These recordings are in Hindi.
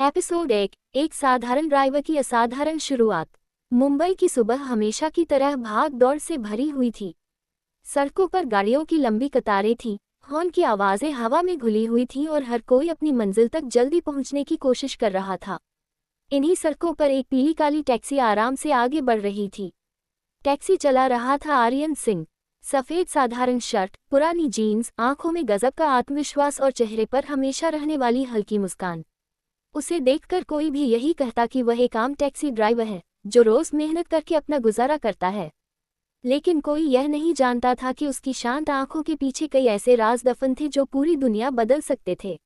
एपिसोड एक साधारण ड्राइवर की असाधारण शुरुआत। मुंबई की सुबह हमेशा की तरह भाग दौड़ से भरी हुई थी। सड़कों पर गाड़ियों की लंबी कतारें थीं, हॉर्न की आवाज़ें हवा में घुली हुई थीं और हर कोई अपनी मंजिल तक जल्दी पहुंचने की कोशिश कर रहा था। इन्हीं सड़कों पर एक पीली काली टैक्सी आराम से आगे बढ़ रही थी। टैक्सी चला रहा था आर्यन सिंह। सफ़ेद साधारण शर्ट, पुरानी जीन्स, आंखों में गजब का आत्मविश्वास और चेहरे पर हमेशा रहने वाली हल्की मुस्कान। उसे देखकर कोई भी यही कहता कि वह एक आम टैक्सी ड्राइवर है जो रोज मेहनत करके अपना गुजारा करता है। लेकिन कोई यह नहीं जानता था कि उसकी शांत आंखों के पीछे कई ऐसे राज दफन थे जो पूरी दुनिया बदल सकते थे।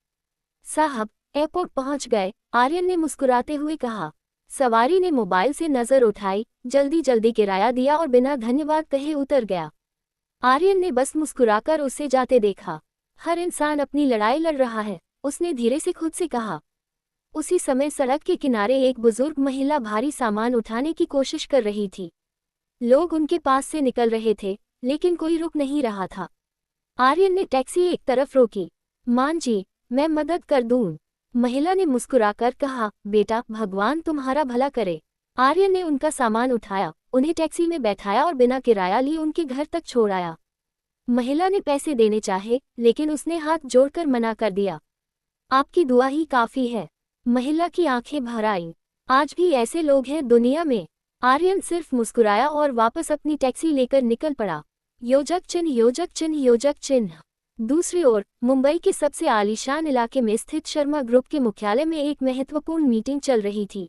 साहब, एयरपोर्ट पहुंच गए, आर्यन ने मुस्कुराते हुए कहा। सवारी ने मोबाइल से नजर उठाई, जल्दी जल्दी किराया दिया और बिना धन्यवाद कहे उतर गया। आर्यन ने बस मुस्कुराकर उसे जाते देखा। हर इंसान अपनी लड़ाई लड़ रहा है, उसने धीरे से खुद से कहा। उसी समय सड़क के किनारे एक बुजुर्ग महिला भारी सामान उठाने की कोशिश कर रही थी। लोग उनके पास से निकल रहे थे, लेकिन कोई रुक नहीं रहा था। आर्यन ने टैक्सी एक तरफ रोकी। मान जी, मैं मदद कर दूं, महिला ने मुस्कुराकर कहा। बेटा, भगवान तुम्हारा भला करे। आर्यन ने उनका सामान उठाया, उन्हें टैक्सी में बैठाया और बिना किराया लिए उनके घर तक छोड़ आया। महिला ने पैसे देने चाहे, लेकिन उसने हाथ जोड़कर मना कर दिया। आपकी दुआ ही काफी है। महिला की आंखें भर आईं। आज भी ऐसे लोग हैं दुनिया में। आर्यन सिर्फ मुस्कुराया और वापस अपनी टैक्सी लेकर निकल पड़ा। योजक चिन्ह, योजक चिन्ह, योजक चिन्ह। दूसरी ओर मुंबई के सबसे आलीशान इलाके में स्थित शर्मा ग्रुप के मुख्यालय में एक महत्वपूर्ण मीटिंग चल रही थी।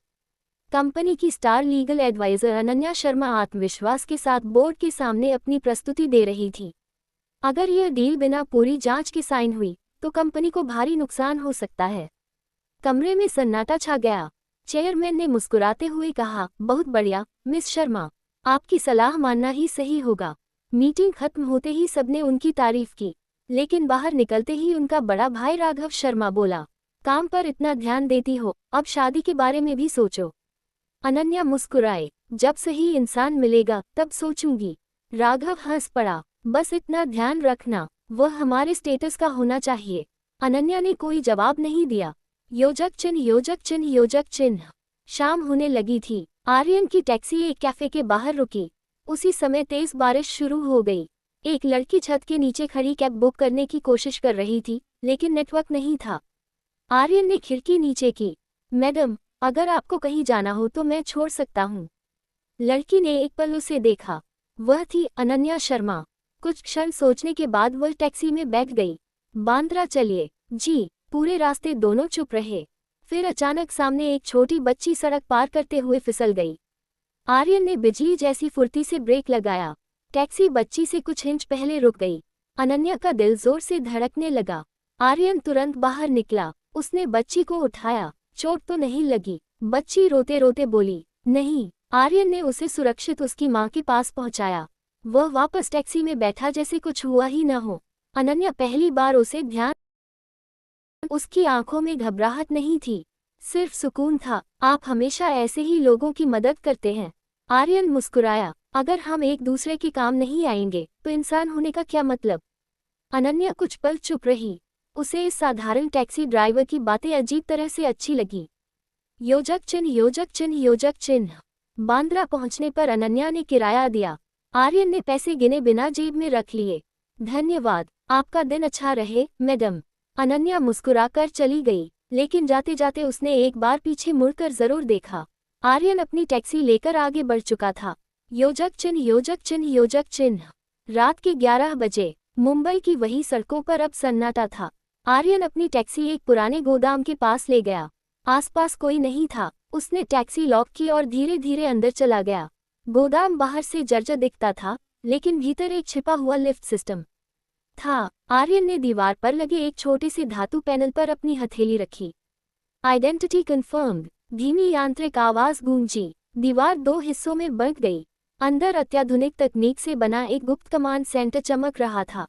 कंपनी की star legal advisor Ananya Sharma आत्मविश्वास के साथ बोर्ड के सामने अपनी प्रस्तुति दे रही थी। अगर यह डील बिना पूरी जांच के साइन हुई तो कंपनी को भारी नुकसान हो सकता है। कमरे में सन्नाटा छा गया। चेयरमैन ने मुस्कुराते हुए कहा, बहुत बढ़िया मिस शर्मा, आपकी सलाह मानना ही सही होगा। मीटिंग खत्म होते ही सबने उनकी तारीफ की, लेकिन बाहर निकलते ही उनका बड़ा भाई राघव शर्मा बोला, काम पर इतना ध्यान देती हो, अब शादी के बारे में भी सोचो। अनन्या मुस्कुराए, जब सही इंसान मिलेगा तब सोचूंगी। राघव हंस पड़ा, बस इतना ध्यान रखना, वह हमारे स्टेटस का होना चाहिए। अनन्या ने कोई जवाब नहीं दिया। योजक चिन्ह, योजक चिन्ह, योजक चिन्ह। शाम होने लगी थी। आर्यन की टैक्सी एक कैफे के बाहर रुकी। उसी समय तेज बारिश शुरू हो गई। एक लड़की छत के नीचे खड़ी कैब बुक करने की कोशिश कर रही थी, लेकिन नेटवर्क नहीं था। आर्यन ने खिड़की नीचे की। मैडम, अगर आपको कहीं जाना हो तो मैं छोड़ सकता हूँ। लड़की ने एक पल उसे देखा। वह थी अनन्या शर्मा। कुछ क्षण सोचने के बाद वह टैक्सी में बैठ गई। बांद्रा चलिए जी। पूरे रास्ते दोनों चुप रहे। फिर अचानक सामने एक छोटी बच्ची सड़क पार करते हुए फिसल गई। आर्यन ने बिजली जैसी फुर्ती से ब्रेक लगाया। टैक्सी बच्ची से कुछ इंच पहले रुक गई। अनन्या का दिल जोर से धड़कने लगा। आर्यन तुरंत बाहर निकला। उसने बच्ची को उठाया। चोट तो नहीं लगी? बच्ची रोते रोते बोली, नहीं। आर्यन ने उसे सुरक्षित उसकी मां के पास पहुंचाया। वह वापस टैक्सी में बैठा जैसे कुछ हुआ ही न हो। अनन्या पहली बार उसे ध्यान। उसकी आंखों में घबराहट नहीं थी, सिर्फ सुकून था। आप हमेशा ऐसे ही लोगों की मदद करते हैं। आर्यन मुस्कुराया। अगर हम एक दूसरे के काम नहीं आएंगे तो इंसान होने का क्या मतलब? अनन्या कुछ पल चुप रही। उसे इस साधारण टैक्सी ड्राइवर की बातें अजीब तरह से अच्छी लगी। योजक चिन्ह, योजक चिन्ह, योजक चिन्ह। बांद्रा पहुंचने पर अनन्या ने किराया दिया। आर्यन ने पैसे गिने बिना जेब में रख लिए। धन्यवाद, आपका दिन अच्छा रहे मैडम। अनन्या मुस्कुराकर चली गई, लेकिन जाते जाते उसने एक बार पीछे मुड़कर जरूर देखा। आर्यन अपनी टैक्सी लेकर आगे बढ़ चुका था। योजक चिन्ह, योजक चिन्ह, योजक चिन्ह। रात के 11 बजे मुंबई की वही सड़कों पर अब सन्नाटा था। आर्यन अपनी टैक्सी एक पुराने गोदाम के पास ले गया। आसपास कोई नहीं था। उसने टैक्सी लॉक की और धीरे धीरे अंदर चला गया। गोदाम बाहर से जर्जर दिखता था, लेकिन भीतर एक छिपा हुआ लिफ्ट सिस्टम था। आर्यन ने दीवार पर लगे एक छोटे से धातु पैनल पर अपनी हथेली रखी। आइडेंटिटी कंफर्म्ड, धीमी यांत्रिक आवाज गूंजी। दीवार 2 हिस्सों में बंट गई। अंदर अत्याधुनिक तकनीक से बना एक गुप्त कमांड सेंटर चमक रहा था।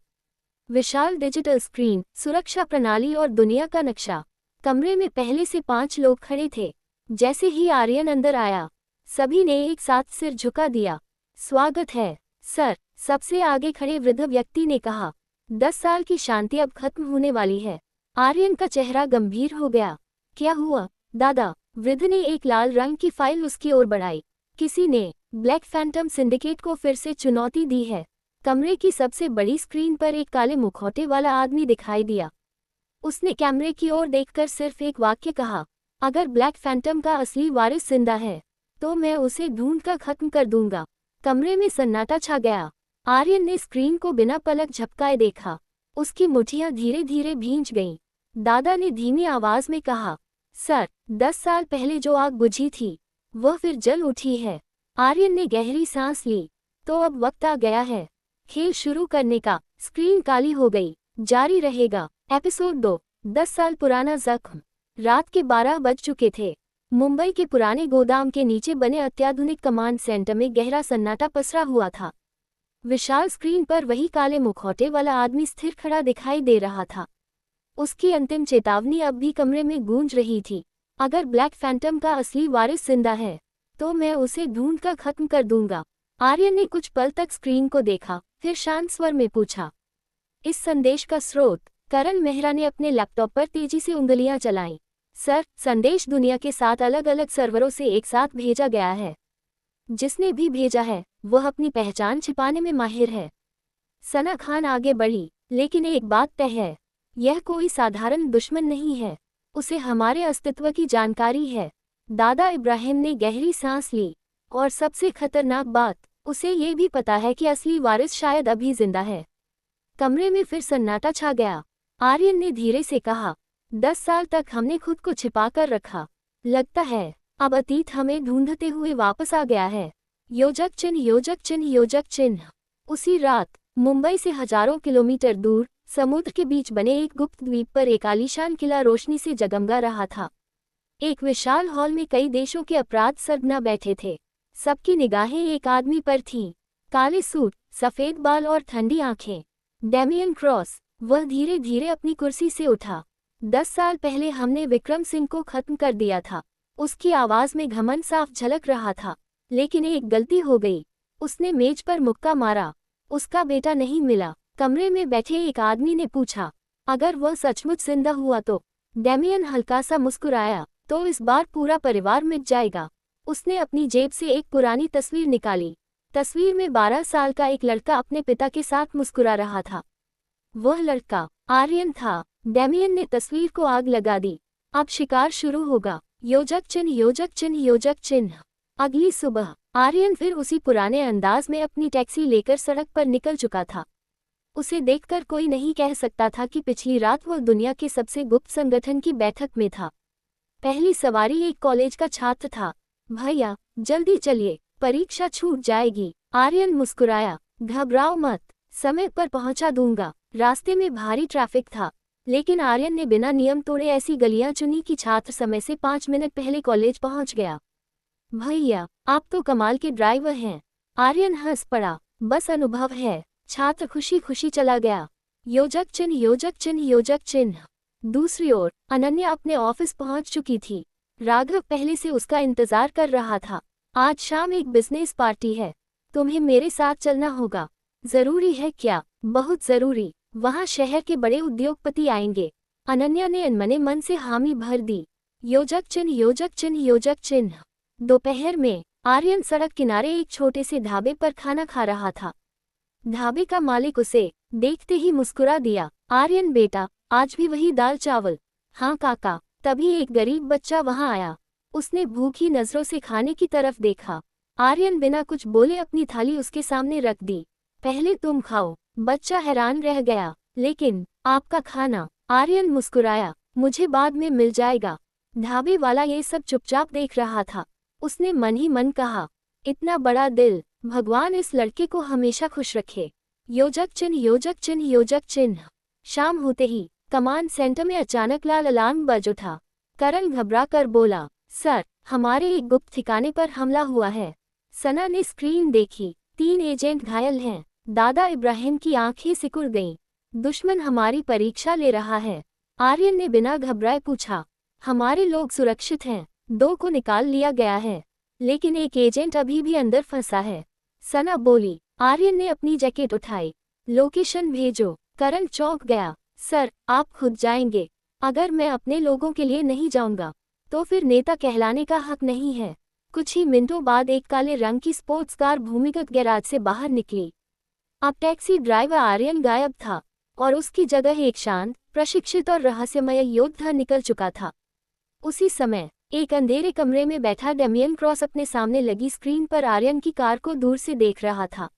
विशाल डिजिटल स्क्रीन, सुरक्षा प्रणाली और दुनिया का नक्शा। कमरे में पहले से 5 लोग खड़े थे। जैसे ही आर्यन अंदर आया, सभी ने एक साथ सिर झुका दिया। स्वागत है सर, सबसे आगे खड़े वृद्ध व्यक्ति ने कहा। 10 साल की शांति अब खत्म होने वाली है। आर्यन का चेहरा गंभीर हो गया। क्या हुआ? दादा, वृद्ध ने एक लाल रंग की फाइल उसकी ओर बढ़ाई। किसी ने ब्लैक फैंटम सिंडिकेट को फिर से चुनौती दी है। कमरे की सबसे बड़ी स्क्रीन पर एक काले मुखौटे वाला आदमी दिखाई दिया। उसने कैमरे की ओर देखकर सिर्फ एक वाक्य कहा, अगर ब्लैक फैंटम का असली वारिस जिंदा है तो मैं उसे ढूंढकर खत्म कर दूंगा। कमरे में सन्नाटा छा गया। आर्यन ने स्क्रीन को बिना पलक झपकाए देखा। उसकी मुट्ठियां धीरे धीरे भींच गईं। दादा ने धीमी आवाज में कहा, सर, 10 साल पहले जो आग बुझी थी वह फिर जल उठी है। आर्यन ने गहरी सांस ली। तो अब वक्त आ गया है खेल शुरू करने का। स्क्रीन काली हो गई। जारी रहेगा। एपिसोड 2, 10 साल पुराना जख्म। रात के 12 बज चुके थे। मुंबई के पुराने गोदाम के नीचे बने अत्याधुनिक कमांड सेंटर में गहरा सन्नाटा पसरा हुआ था। विशाल स्क्रीन पर वही काले मुखौटे वाला आदमी स्थिर खड़ा दिखाई दे रहा था। उसकी अंतिम चेतावनी अब भी कमरे में गूंज रही थी, अगर ब्लैक फैंटम का असली वारिस जिंदा है तो मैं उसे ढूंढकर खत्म कर दूंगा। आर्यन ने कुछ पल तक स्क्रीन को देखा, फिर शांत स्वर में पूछा, इस संदेश का स्रोत? करण मेहरा ने अपने लैपटॉप पर तेजी से उंगलियां चलाईं। सर, संदेश दुनिया के 7 अलग अलग सर्वरों से एक साथ भेजा गया है। जिसने भी भेजा है वह अपनी पहचान छिपाने में माहिर है। सना खान आगे बढ़ी, लेकिन एक बात तय है, यह कोई साधारण दुश्मन नहीं है, उसे हमारे अस्तित्व की जानकारी है। दादा इब्राहिम ने गहरी सांस ली। और सबसे खतरनाक बात, उसे ये भी पता है कि असली वारिस शायद अभी जिंदा है। कमरे में फिर सन्नाटा छा गया। आर्यन ने धीरे से कहा, 10 साल तक हमने खुद को छिपा कर रखा। लगता है अब अतीत हमें ढूंढते हुए वापस आ गया है। योजक चिन्ह, योजक चिन्ह, योजक चिन्ह। उसी रात मुंबई से हजारों किलोमीटर दूर समुद्र के बीच बने एक गुप्त द्वीप पर एक आलीशान किला रोशनी से जगमगा रहा था। एक विशाल हॉल में कई देशों के अपराध सरगना बैठे थे। सबकी निगाहें एक आदमी पर थीं। काले सूट, सफेद बाल और ठंडी आंखें। Damian Cross. वह धीरे धीरे अपनी कुर्सी से उठा। 10 साल पहले हमने विक्रम सिंह को खत्म कर दिया था। उसकी आवाज में घमंड साफ झलक रहा था। लेकिन एक गलती हो गई। उसने मेज पर मुक्का मारा। उसका बेटा नहीं मिला। कमरे में बैठे एक आदमी ने पूछा, अगर वह सचमुच जिंदा हुआ तो? डेमियन हल्का सा मुस्कुराया, तो इस बार पूरा परिवार मिट जाएगा। उसने अपनी जेब से एक पुरानी तस्वीर निकाली। तस्वीर में 12 साल का एक लड़का अपने पिता के साथ मुस्कुरा रहा था। वह लड़का आर्यन था। डेमियन ने तस्वीर को आग लगा दी। अब शिकार शुरू होगा। योजक चिन्ह, योजक चिन्ह, योजक चिन्ह। अगली सुबह आर्यन फिर उसी पुराने अंदाज में अपनी टैक्सी लेकर सड़क पर निकल चुका था। उसे देखकर कोई नहीं कह सकता था कि पिछली रात वह दुनिया के सबसे गुप्त संगठन की बैठक में था। पहली सवारी एक कॉलेज का छात्र था। भैया, जल्दी चलिए, परीक्षा छूट जाएगी। आर्यन मुस्कुराया, घबराओ मत, समय पर पहुंचा दूंगा। रास्ते में भारी ट्रैफिक था, लेकिन आर्यन ने बिना नियम तोड़े ऐसी गलियां चुनी कि छात्र समय से 5 मिनट पहले कॉलेज पहुंच गया। भैया, आप तो कमाल के ड्राइवर हैं। आर्यन हंस पड़ा, बस अनुभव है। छात्र खुशी खुशी चला गया। योजक चिन्ह, योजक चिन्ह, योजक चिन्ह। दूसरी ओर अनन्या अपने ऑफिस पहुंच चुकी थी। राघव पहले से उसका इंतजार कर रहा था। आज शाम एक बिजनेस पार्टी है, तुम्हें मेरे साथ चलना होगा। जरूरी है क्या? बहुत जरूरी। वहाँ शहर के बड़े उद्योगपति आएंगे। अनन्या ने अनमने मन से हामी भर दी। योजक चिन्ह, योजक चिन्ह, योजक चिन्ह। दोपहर में आर्यन सड़क किनारे एक छोटे से ढाबे पर खाना खा रहा था। ढाबे का मालिक उसे देखते ही मुस्कुरा दिया। आर्यन बेटा, आज भी वही दाल चावल? हाँ काका। तभी एक गरीब बच्चा वहां आया। उसने भूखी नजरों से खाने की तरफ देखा। आर्यन बिना कुछ बोले अपनी थाली उसके सामने रख दी। पहले तुम खाओ। बच्चा हैरान रह गया। लेकिन आपका खाना? आर्यन मुस्कुराया, मुझे बाद में मिल जाएगा। ढाबे वाला ये सब चुपचाप देख रहा था। उसने मन ही मन कहा, इतना बड़ा दिल, भगवान इस लड़के को हमेशा खुश रखे। योजक चिन्ह, योजक चिन्ह, योजक चिन्ह। शाम होते ही कमांड सेंटर में अचानक लाल अलार्म बज उठा। करण घबरा कर बोला, सर, हमारे एक गुप्त ठिकाने पर हमला हुआ है। सना ने स्क्रीन देखी। 3 एजेंट घायल हैं। दादा इब्राहिम की आंखें सिकुड़ गईं। दुश्मन हमारी परीक्षा ले रहा है। आर्यन ने बिना घबराए पूछा, हमारे लोग सुरक्षित हैं। 2 को निकाल लिया गया है, लेकिन एक एजेंट अभी भी अंदर फंसा है। सना बोली। आर्यन ने अपनी जैकेट उठाई। लोकेशन भेजो। करण चौंक गया। सर, आप खुद जाएंगे? अगर मैं अपने लोगों के लिए नहीं जाऊंगा तो फिर नेता कहलाने का हक नहीं है। कुछ ही मिनटों बाद एक काले रंग की स्पोर्ट्स कार भूमिगत गैराज से बाहर निकली। अब टैक्सी ड्राइवर आर्यन गायब था और उसकी जगह एक शांत, प्रशिक्षित और रहस्यमय योद्धा निकल चुका था। उसी समय एक अंधेरे कमरे में बैठा डेमियन क्रॉस अपने सामने लगी स्क्रीन पर आर्यन की कार को दूर से देख रहा था।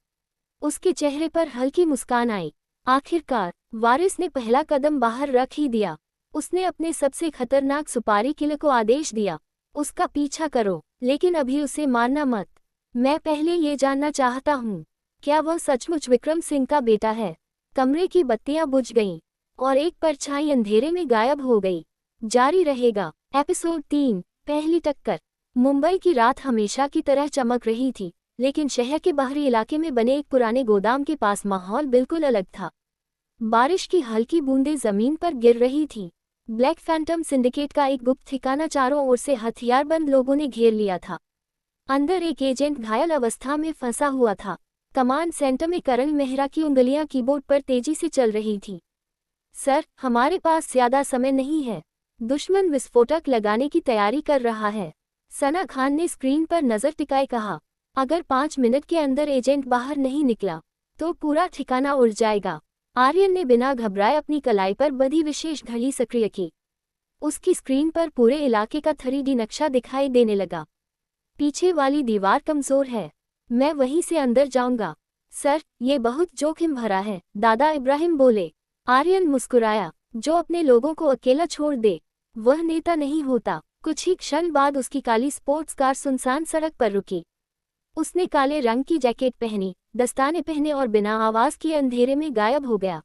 उसके चेहरे पर हल्की मुस्कान आई। आखिरकार वारिस ने पहला कदम बाहर रख ही दिया। उसने अपने सबसे खतरनाक सुपारी किलर को आदेश दिया, उसका पीछा करो, लेकिन अभी उसे मारना मत। मैं पहले ये जानना चाहता हूँ, क्या वह सचमुच विक्रम सिंह का बेटा है? कमरे की बत्तियां बुझ गईं और एक परछाई अंधेरे में गायब हो गई। जारी रहेगा। एपिसोड 3, पहली टक्कर। मुंबई की रात हमेशा की तरह चमक रही थी, लेकिन शहर के बाहरी इलाके में बने एक पुराने गोदाम के पास माहौल बिल्कुल अलग था। बारिश की हल्की बूंदें जमीन पर गिर रही थीं। ब्लैक फैंटम सिंडिकेट का एक गुप्त ठिकाना चारों ओर से हथियारबंद लोगों ने घेर लिया था। अंदर एक एजेंट घायल अवस्था में फंसा हुआ था। कमांड सेंटर में कर्नल मेहरा की उंगलियां कीबोर्ड पर तेजी से चल रही थीं। सर, हमारे पास ज्यादा समय नहीं है। दुश्मन विस्फोटक लगाने की तैयारी कर रहा है। सना खान ने स्क्रीन पर नजर टिकाए कहा। अगर 5 मिनट के अंदर एजेंट बाहर नहीं निकला तो पूरा ठिकाना उड़ जाएगा। आर्यन ने बिना घबराए अपनी कलाई पर बंधी विशेष घड़ी सक्रिय की। उसकी स्क्रीन पर पूरे इलाके का 3D नक्शा दिखाई देने लगा। पीछे वाली दीवार कमजोर है, मैं वहीं से अंदर जाऊंगा। सर, ये बहुत जोखिम भरा है, दादा इब्राहिम बोले। आर्यन मुस्कुराया। जो अपने लोगों को अकेला छोड़ दे वह नेता नहीं होता। कुछ ही क्षण बाद उसकी काली स्पोर्ट्स कार सुनसान सड़क पर रुकी। उसने काले रंग की जैकेट पहनी, दस्ताने पहने और बिना आवाज किए अंधेरे में गायब हो गया।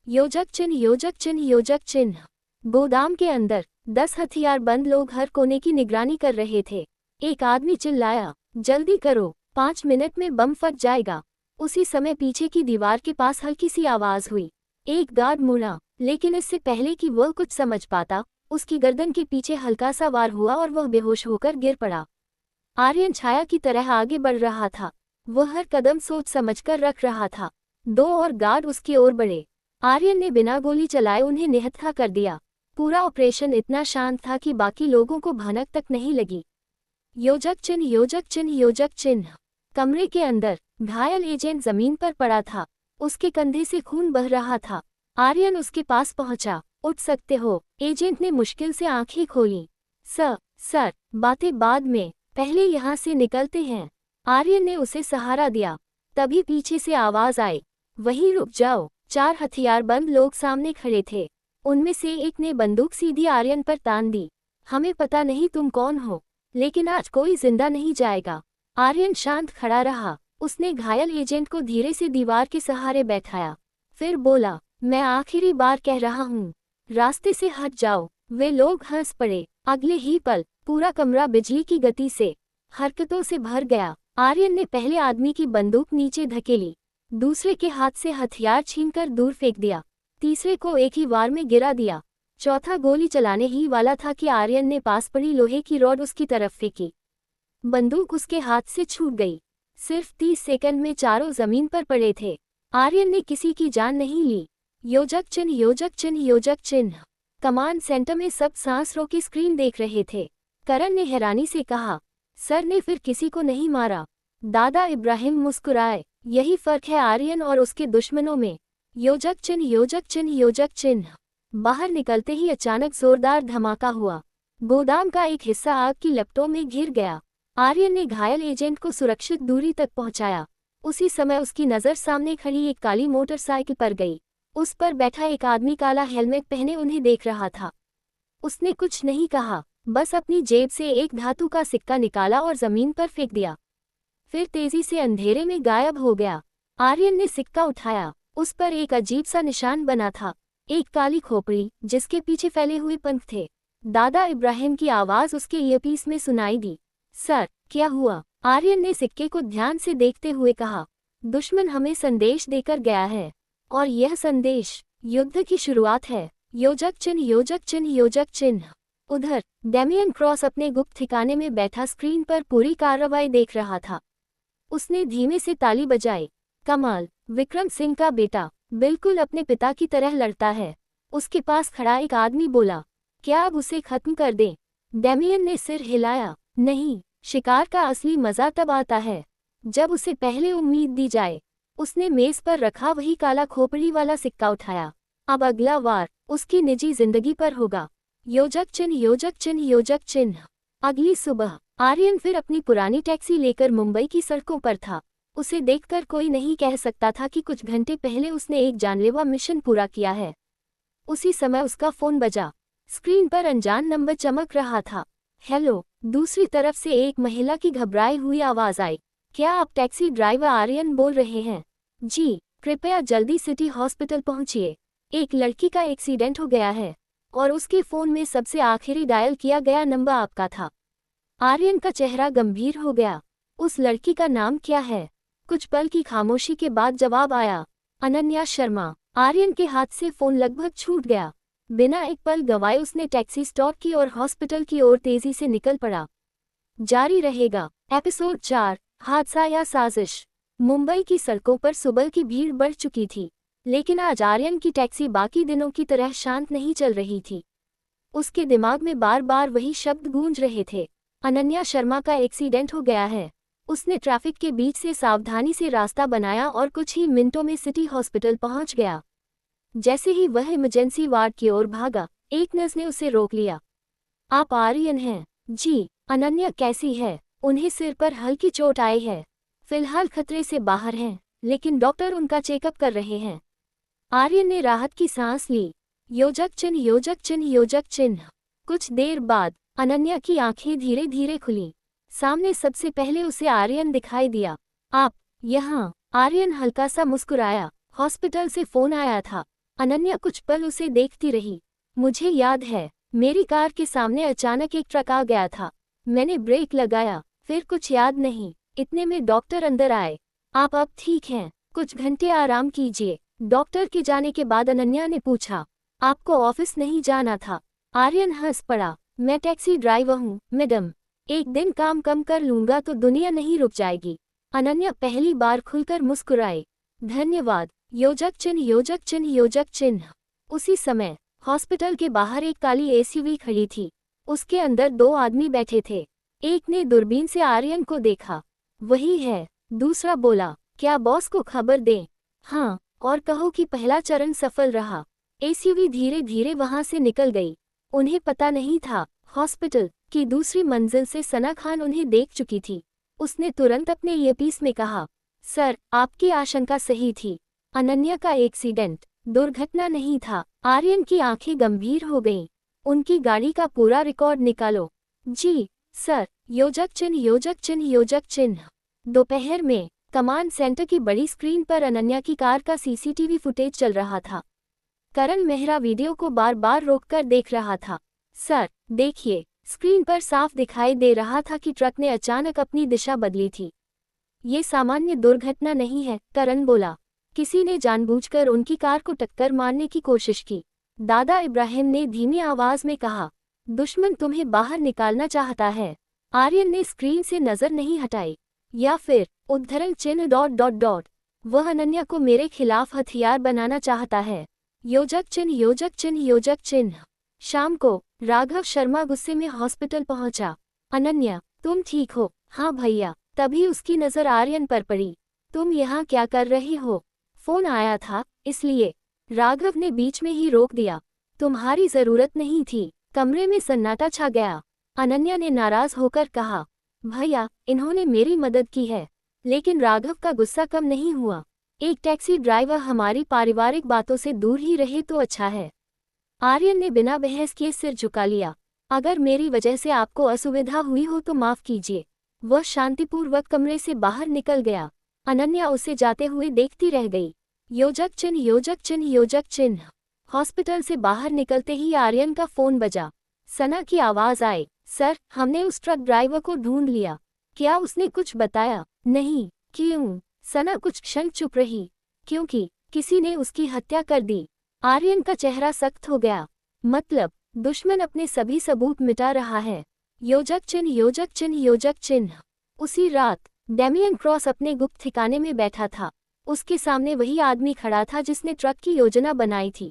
योजक चिन्ह, योजक चिन्ह, योजक चिन्ह। गोदाम के अंदर 10 हथियारबंद लोग हर कोने की निगरानी कर रहे थे। एक आदमी चिल्लाया, जल्दी करो, 5 मिनट में बम फट जाएगा। उसी समय पीछे की दीवार के पास हल्की सी आवाज हुई। एक गार्ड मुड़ा, लेकिन इससे पहले कि वह कुछ समझ पाता, उसकी गर्दन के पीछे हल्का सा वार हुआ और वह बेहोश होकर गिर पड़ा। आर्यन छाया की तरह आगे बढ़ रहा था। वह हर कदम सोच समझकर रख रहा था। 2 और गार्ड उसकी ओर बढ़े। आर्यन ने बिना गोली चलाए उन्हें निहत्था कर दिया। पूरा ऑपरेशन इतना शांत था कि बाकी लोगों को भनक तक नहीं लगी। योजक चिन्ह, योजक चिन्ह, योजक चिन्ह। कमरे के अंदर घायल एजेंट जमीन पर पड़ा था। उसके कंधे से खून बह रहा था। आर्यन उसके पास पहुंचा। उठ सकते हो? एजेंट ने मुश्किल से आंखें खोली। सर, बातें बाद में, पहले यहाँ से निकलते हैं। आर्यन ने उसे सहारा दिया। तभी पीछे से आवाज आई, वहीं रुक जाओ। 4 हथियारबंद लोग सामने खड़े थे। उनमें से एक ने बंदूक सीधी आर्यन पर तान दी। हमें पता नहीं तुम कौन हो, लेकिन आज कोई जिंदा नहीं जाएगा। आर्यन शांत खड़ा रहा। उसने घायल एजेंट को धीरे से दीवार के सहारे बैठाया। फिर बोला, मैं आखिरी बार कह रहा हूँ, रास्ते से हट जाओ। वे लोग हंस पड़े। अगले ही पल पूरा कमरा बिजली की गति से, हरकतों से भर गया। आर्यन ने पहले आदमी की बंदूक नीचे धकेली, दूसरे के हाथ से हथियार छीनकर दूर फेंक दिया, तीसरे को एक ही वार में गिरा दिया। चौथा गोली चलाने ही वाला था कि आर्यन ने पास पड़ी लोहे की रॉड उसकी तरफ फेंकी। बंदूक उसके हाथ से छूट गई। सिर्फ 30 सेकंड में चारों जमीन पर पड़े थे। आर्यन ने किसी की जान नहीं ली। योजक चिन्ह, योजक चिन्ह, योजक चिन्ह। कमांड सेंटर में सब सांस रोकी स्क्रीन देख रहे थे। करण ने हैरानी से कहा, सर ने फिर किसी को नहीं मारा। दादा इब्राहिम मुस्कुराए। यही फर्क है आर्यन और उसके दुश्मनों में। योजक चिन्ह, योजक चिन्ह, योजक चिन्ह। बाहर निकलते ही अचानक जोरदार धमाका हुआ। गोदाम का एक हिस्सा आग की लपटों में घिर गया। आर्यन ने घायल एजेंट को सुरक्षित दूरी तक पहुंचाया। उसी समय उसकी नज़र सामने खड़ी एक काली मोटरसाइकिल पर गई। उस पर बैठा एक आदमी काला हेलमेट पहने उन्हें देख रहा था। उसने कुछ नहीं कहा, बस अपनी जेब से एक धातु का सिक्का निकाला और जमीन पर फेंक दिया। फिर तेजी से अंधेरे में गायब हो गया। आर्यन ने सिक्का उठाया। उस पर एक अजीब सा निशान बना था, एक काली खोपड़ी जिसके पीछे फैले हुए पंख थे। दादा इब्राहिम की आवाज उसके ईयरपीस में सुनाई दी। सर, क्या हुआ? आर्यन ने सिक्के को ध्यान से देखते हुए कहा, दुश्मन हमें संदेश देकर गया है और यह संदेश युद्ध की शुरुआत है। योजक चिन्ह, योजक चिन्ह, योजक चिन्ह। उधर डेमियन क्रॉस अपने गुप्त ठिकाने में बैठा स्क्रीन पर पूरी कार्रवाई देख रहा था। उसने धीमे से ताली बजाई। कमाल, विक्रम सिंह का बेटा बिल्कुल अपने पिता की तरह लड़ता है। उसके पास खड़ा एक आदमी बोला, क्या अब उसे खत्म कर दें? डेमियन ने सिर हिलाया। नहीं, शिकार का असली मजा तब आता है जब उसे पहले उम्मीद दी जाए। उसने मेज पर रखा वही काला खोपड़ी वाला सिक्का उठाया। अब अगला वार उसकी निजी जिंदगी पर होगा। योजक चिन्ह, योजक चिन्ह, योजक चिन्ह। अगली सुबह आर्यन फिर अपनी पुरानी टैक्सी लेकर मुंबई की सड़कों पर था। उसे देखकर कोई नहीं कह सकता था कि कुछ घंटे पहले उसने एक जानलेवा मिशन पूरा किया है। उसी समय उसका फोन बजा। स्क्रीन पर अनजान नंबर चमक रहा था। हेलो। दूसरी तरफ से एक महिला की घबराई हुई आवाज आई। क्या आप टैक्सी ड्राइवर आर्यन बोल रहे हैं? जी, कृपया जल्दी सिटी हॉस्पिटल पहुंचिए। एक लड़की का एक्सीडेंट हो गया है और उसके फोन में सबसे आखिरी डायल किया गया नंबर आपका था। आर्यन का चेहरा गंभीर हो गया। उस लड़की का नाम क्या है? कुछ पल की खामोशी के बाद जवाब आया, अनन्या शर्मा। आर्यन के हाथ से फोन लगभग छूट गया। बिना एक पल गवाए उसने टैक्सी स्टॉप की और हॉस्पिटल की ओर तेजी से निकल पड़ा। जारी रहेगा। एपिसोड 4, हादसा या साजिश। मुंबई की सड़कों पर सुबह की भीड़ बढ़ चुकी थी, लेकिन आज आर्यन की टैक्सी बाकी दिनों की तरह शांत नहीं चल रही थी। उसके दिमाग में बार बार वही शब्द गूंज रहे थे, अनन्या शर्मा का एक्सीडेंट हो गया है। उसने ट्रैफिक के बीच से सावधानी से रास्ता बनाया और कुछ ही मिनटों में सिटी हॉस्पिटल पहुंच गया। जैसे ही वह इमरजेंसी वार्ड की ओर भागा, एक नर्स ने उसे रोक लिया। आप आर्यन हैं? जी। अनन्या कैसी है? उन्हें सिर पर हल्की चोट आई है, फिलहाल खतरे से बाहर हैं, लेकिन डॉक्टर उनका चेकअप कर रहे हैं। आर्यन ने राहत की सांस ली। योजक चिन्ह, योजक चिन्ह, योजक चिन्ह। कुछ देर बाद अनन्या की आंखें धीरे धीरे खुलीं। सामने सबसे पहले उसे आर्यन दिखाई दिया। आप यहाँ? आर्यन हल्का सा मुस्कुराया। हॉस्पिटल से फोन आया था। अनन्या कुछ पल उसे देखती रही। मुझे याद है, मेरी कार के सामने अचानक एक ट्रक आ गया था। मैंने ब्रेक लगाया, फिर कुछ याद नहीं। इतने में डॉक्टर अंदर आए। आप अब ठीक हैं? कुछ घंटे आराम कीजिए। डॉक्टर के जाने के बाद अनन्या ने पूछा, आपको ऑफिस नहीं जाना था? आर्यन हंस पड़ा। मैं टैक्सी ड्राइवर हूँ मैडम, एक दिन काम कम कर लूंगा तो दुनिया नहीं रुक जाएगी। अनन्या पहली बार खुलकर मुस्कुराई। धन्यवाद। योजक चिन्ह, योजक चिन्ह, योजक चिन्ह। उसी समय हॉस्पिटल के बाहर एक काली एसयूवी खड़ी थी। उसके अंदर 2 आदमी बैठे थे। एक ने दूरबीन से आर्यन को देखा। वही है। दूसरा बोला, क्या बॉस को खबर दें? हाँ, और कहो कि पहला चरण सफल रहा। एसयूवी धीरे धीरे वहां से निकल गई। उन्हें पता नहीं था, हॉस्पिटल की दूसरी मंजिल से सना खान उन्हें देख चुकी थी। उसने तुरंत अपने ईयरपीस में कहा, सर, आपकी आशंका सही थी। अनन्या का एक्सीडेंट दुर्घटना नहीं था। आर्यन की आंखें गंभीर हो गईं। उनकी गाड़ी का पूरा रिकॉर्ड निकालो। जी सर। योजक चिन्ह, योजक चिन्ह, योजक चिन्ह। दोपहर में कमांड सेंटर की बड़ी स्क्रीन पर अनन्या की कार का सीसीटीवी फुटेज चल रहा था। करण मेहरा वीडियो को बार बार रोककर देख रहा था। सर, देखिए, स्क्रीन पर साफ दिखाई दे रहा था कि ट्रक ने अचानक अपनी दिशा बदली थी। ये सामान्य दुर्घटना नहीं है, करण बोला। किसी ने जानबूझकर उनकी कार को टक्कर मारने की कोशिश की। दादा इब्राहिम ने धीमी आवाज में कहा, दुश्मन तुम्हें बाहर निकालना चाहता है। आर्यन ने स्क्रीन से नजर नहीं हटाई। या फिर उद्धरण चिन्ह ... वह अनन्या को मेरे खिलाफ हथियार बनाना चाहता है। योजक चिन्ह, योजक चिन्ह, योजक चिन्ह। शाम को राघव शर्मा गुस्से में हॉस्पिटल पहुंचा। अनन्या, तुम ठीक हो? हाँ भैया। तभी उसकी नजर आर्यन पर पड़ी। तुम यहाँ क्या कर रही हो? फोन आया था, इसलिए। राघव ने बीच में ही रोक दिया। तुम्हारी जरूरत नहीं थी। कमरे में सन्नाटा छा गया। अनन्या ने नाराज होकर कहा, भैया, इन्होंने मेरी मदद की है। लेकिन राघव का गुस्सा कम नहीं हुआ। एक टैक्सी ड्राइवर हमारी पारिवारिक बातों से दूर ही रहे तो अच्छा है। आर्यन ने बिना बहस किए सिर झुका लिया। अगर मेरी वजह से आपको असुविधा हुई हो तो माफ कीजिए। वह शांतिपूर्वक कमरे से बाहर निकल गया। अनन्या उसे जाते हुए देखती रह गई। योजक चिन्ह, योजक चिन्ह, योजक चिन्ह। हॉस्पिटल से बाहर निकलते ही आर्यन का फोन बजा। सना की आवाज आई, सर, हमने उस ट्रक ड्राइवर को ढूंढ लिया। क्या उसने कुछ बताया? नहीं। क्यों? सना कुछ क्षण चुप रही। क्योंकि किसी ने उसकी हत्या कर दी। आर्यन का चेहरा सख्त हो गया। मतलब, दुश्मन अपने सभी सबूत मिटा रहा है। योजक चिन्ह, योजक चिन्ह, योजक चिन्ह। उसी रात डेमियन क्रॉस अपने गुप्त ठिकाने में बैठा था। उसके सामने वही आदमी खड़ा था जिसने ट्रक की योजना बनाई थी।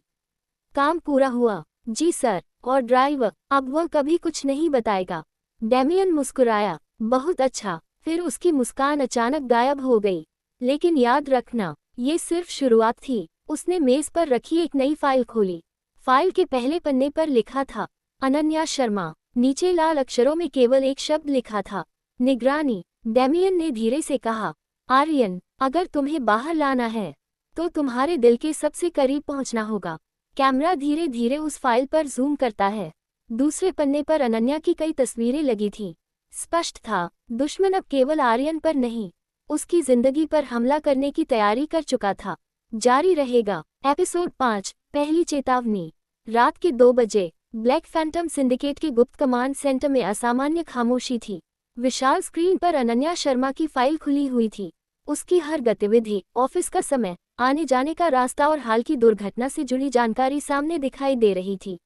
काम पूरा हुआ। जी सर। और ड्राइवर? अब वह कभी कुछ नहीं बताएगा। डेमियन मुस्कुराया। बहुत अच्छा। फिर उसकी मुस्कान अचानक गायब हो गई। लेकिन याद रखना, ये सिर्फ शुरुआत थी। उसने मेज पर रखी एक नई फाइल खोली। फाइल के पहले पन्ने पर लिखा था अनन्या शर्मा। नीचे लाल अक्षरों में केवल एक शब्द लिखा था, निगरानी। डेमियन ने धीरे से कहा, आर्यन, अगर तुम्हें बाहर लाना है तो तुम्हारे दिल के सबसे करीब पहुंचना होगा। कैमरा धीरे धीरे उस फाइल पर जूम करता है। दूसरे पन्ने पर अनन्या की कई तस्वीरें लगी थीं। स्पष्ट था, दुश्मन अब केवल आर्यन पर नहीं, उसकी जिंदगी पर हमला करने की तैयारी कर चुका था। जारी रहेगा। एपिसोड 5, पहली चेतावनी। रात के 2 बजे ब्लैक फैंटम सिंडिकेट के गुप्त कमांड सेंटर में असामान्य खामोशी थी। विशाल स्क्रीन पर अनन्या शर्मा की फाइल खुली हुई थी। उसकी हर गतिविधि, ऑफिस का समय, आने जाने का रास्ता और हाल की दुर्घटना से जुड़ी जानकारी सामने दिखाई दे रही थी।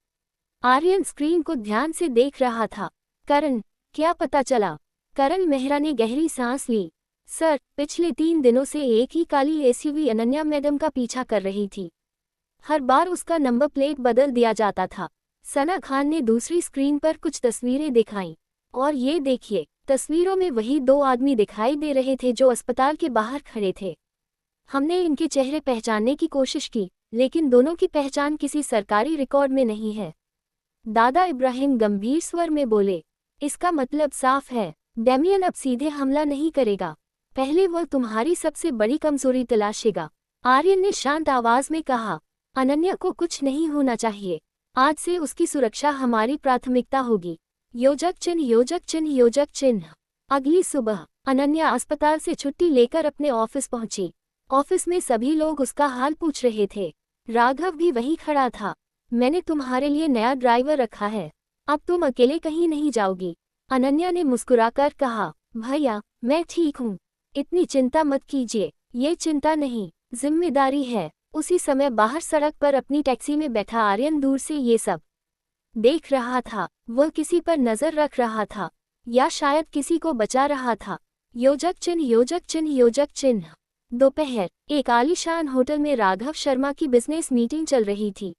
आर्यन स्क्रीन को ध्यान से देख रहा था। करण, क्या पता चला? करण मेहरा ने गहरी सांस ली। सर, पिछले 3 दिनों से एक ही काली एसयूवी अनन्या मैडम का पीछा कर रही थी। हर बार उसका नंबर प्लेट बदल दिया जाता था। सना खान ने दूसरी स्क्रीन पर कुछ तस्वीरें दिखाईं। और ये देखिए, तस्वीरों में वही 2 आदमी दिखाई दे रहे थे जो अस्पताल के बाहर खड़े थे। हमने इनके चेहरे पहचानने की कोशिश की, लेकिन दोनों की पहचान किसी सरकारी रिकॉर्ड में नहीं है। दादा इब्राहिम गंभीर स्वर में बोले, इसका मतलब साफ है, डेमियन अब सीधे हमला नहीं करेगा। पहले वह तुम्हारी सबसे बड़ी कमजोरी तलाशेगा। आर्यन ने शांत आवाज में कहा, अनन्या को कुछ नहीं होना चाहिए। आज से उसकी सुरक्षा हमारी प्राथमिकता होगी। योजक चिन्ह, योजक चिन्ह, योजक चिन्ह। अगली सुबह अनन्या अस्पताल से छुट्टी लेकर अपने ऑफिस पहुंची। ऑफिस में सभी लोग उसका हाल पूछ रहे थे। राघव भी वहीं खड़ा था। मैंने तुम्हारे लिए नया ड्राइवर रखा है, अब तुम अकेले कहीं नहीं जाओगी। अनन्या ने मुस्कुराकर कहा, भैया, मैं ठीक हूँ, इतनी चिंता मत कीजिए। ये चिंता नहीं, जिम्मेदारी है। उसी समय बाहर सड़क पर अपनी टैक्सी में बैठा आर्यन दूर से ये सब देख रहा था। वह किसी पर नजर रख रहा था, या शायद किसी को बचा रहा था। योजक चिन्ह, योजक चिन्ह, योजक चिन्ह। दोपहर एक आलीशान होटल में राघव शर्मा की बिजनेस मीटिंग चल रही थी।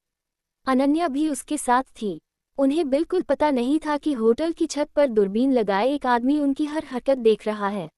अनन्या भी उसके साथ थी। उन्हें बिल्कुल पता नहीं था कि होटल की छत पर दूरबीन लगाए एक आदमी उनकी हर हरकत देख रहा है।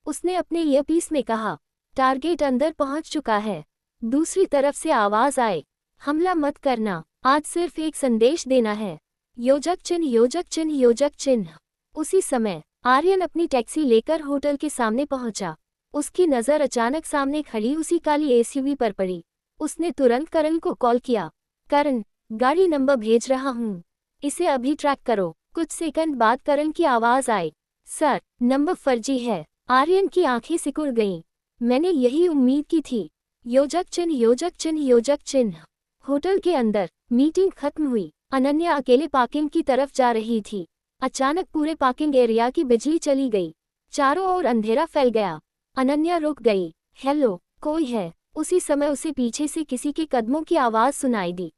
उसने अपने ईयरपीस में कहा, टारगेट अंदर पहुंच चुका है। दूसरी तरफ से आवाज आए, हमला मत करना, आज सिर्फ एक संदेश देना है। योजक चिन्ह, योजक चिन्ह, योजक चिन्ह। उसी समय आर्यन अपनी टैक्सी लेकर होटल के सामने पहुंचा। उसकी नज़र अचानक सामने खड़ी उसी काली एसयूवी पर पड़ी। उसने तुरंत करण को कॉल किया। करण, गाड़ी नंबर भेज रहा हूँ, इसे अभी ट्रैक करो। कुछ सेकंड बाद करण की आवाज आई, सर, नंबर फर्जी है। आर्यन की आंखें सिकुड़ गईं। मैंने यही उम्मीद की थी। योजक चिन्ह, योजक चिन्ह, योजक चिन्ह। होटल के अंदर मीटिंग खत्म हुई। अनन्या अकेले पार्किंग की तरफ जा रही थी। अचानक पूरे पार्किंग एरिया की बिजली चली गई। चारों ओर अंधेरा फैल गया। अनन्या रुक गई। हेलो, कोई है? उसी समय उसे पीछे से किसी के कदमों की आवाज सुनाई दी।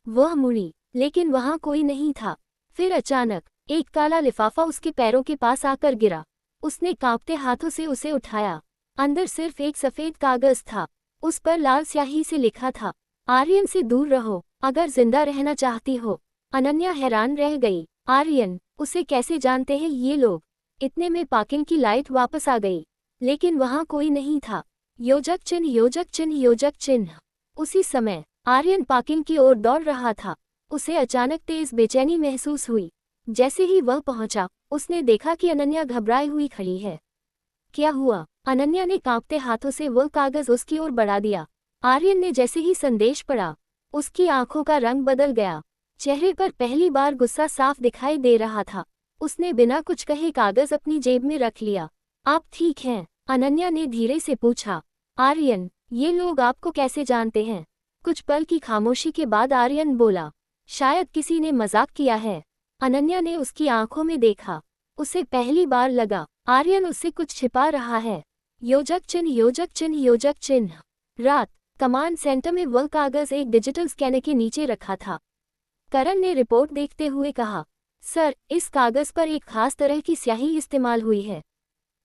वह मुड़ी, लेकिन वहां कोई नहीं था। फिर अचानक एक काला लिफाफा उसके पैरों के पास आकर गिरा। उसने कांपते हाथों से उसे उठाया। अंदर सिर्फ एक सफेद कागज था। उस पर लाल स्याही से लिखा था, आर्यन से दूर रहो अगर जिंदा रहना चाहती हो। अनन्या हैरान रह गई। आर्यन, उसे कैसे जानते हैं ये लोग? इतने में पार्किंग की लाइट वापस आ गई, लेकिन वहां कोई नहीं था। योजक चिन्ह, योजक चिन्ह, योजक चिन्ह। उसी समय आर्यन पार्किंग की ओर दौड़ रहा था। उसे अचानक तेज बेचैनी महसूस हुई। जैसे ही वह पहुंचा, उसने देखा कि अनन्या घबराई हुई खड़ी है। क्या हुआ? अनन्या ने कांपते हाथों से वह कागज उसकी ओर बढ़ा दिया। आर्यन ने जैसे ही संदेश पढ़ा, उसकी आंखों का रंग बदल गया। चेहरे पर पहली बार गुस्सा साफ दिखाई दे रहा था। उसने बिना कुछ कहे कागज अपनी जेब में रख लिया। आप ठीक हैं? अनन्या ने धीरे से पूछा। आर्यन, ये लोग आपको कैसे जानते हैं? कुछ पल की खामोशी के बाद आर्यन बोला, शायद किसी ने मजाक किया है। अनन्या ने उसकी आंखों में देखा। उसे पहली बार लगा आर्यन उससे कुछ छिपा रहा है। योजक चिन्ह, योजक चिन्ह, योजक चिन्ह। रात कमांड सेंटर में वह कागज एक डिजिटल स्कैनर के नीचे रखा था। करण ने रिपोर्ट देखते हुए कहा, सर, इस कागज पर एक खास तरह की स्याही इस्तेमाल हुई है।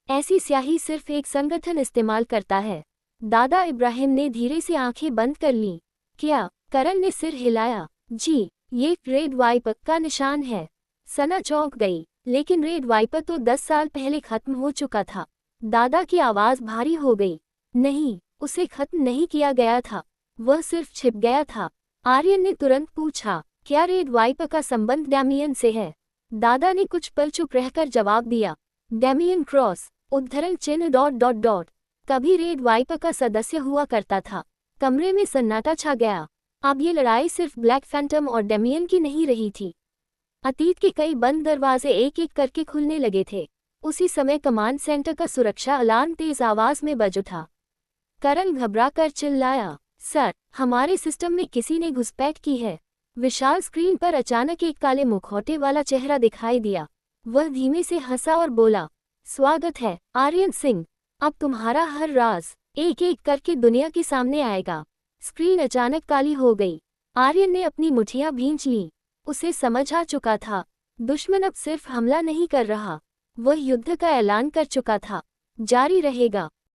ऐसी स्याही सिर्फ एक संगठन इस्तेमाल करता है। दादा इब्राहिम ने धीरे से आंखें बंद कर लीं। क्या? करण ने सिर हिलाया। जी, ये रेड वाइपर का निशान है। सना चौंक गई, लेकिन रेड वाइपर तो 10 साल पहले खत्म हो चुका था। दादा की आवाज भारी हो गई। नहीं, उसे खत्म नहीं किया गया था, वह सिर्फ छिप गया था। आर्यन ने तुरंत पूछा, क्या रेड वाइपर का संबंध डैमियन से है? दादा ने कुछ पल चुप रहकर जवाब दिया, डैमियन क्रॉस उद्धरण चिन्ह डॉट डॉट डॉट कभी रेड वाइपर का सदस्य हुआ करता था। कमरे में सन्नाटा छा गया। अब ये लड़ाई सिर्फ ब्लैक फैंटम और डैमियन की नहीं रही थी। अतीत के कई बंद दरवाजे एक एक करके खुलने लगे थे। उसी समय कमांड सेंटर का सुरक्षा अलार्म तेज आवाज में बज उठा। करल घबराकर चिल्लाया, सर, हमारे सिस्टम में किसी ने घुसपैठ की है। विशाल स्क्रीन पर अचानक एक काले मुखौटे वाला चेहरा दिखाई दिया। वह धीमे से हंसा और बोला, स्वागत है आर्यन सिंह, अब तुम्हारा हर राज एक एक करके दुनिया के सामने आएगा। स्क्रीन अचानक काली हो गई। आर्यन ने अपनी मुठियां भींच लीं। उसे समझ आ चुका था, दुश्मन अब सिर्फ हमला नहीं कर रहा, वह युद्ध का ऐलान कर चुका था। जारी रहेगा।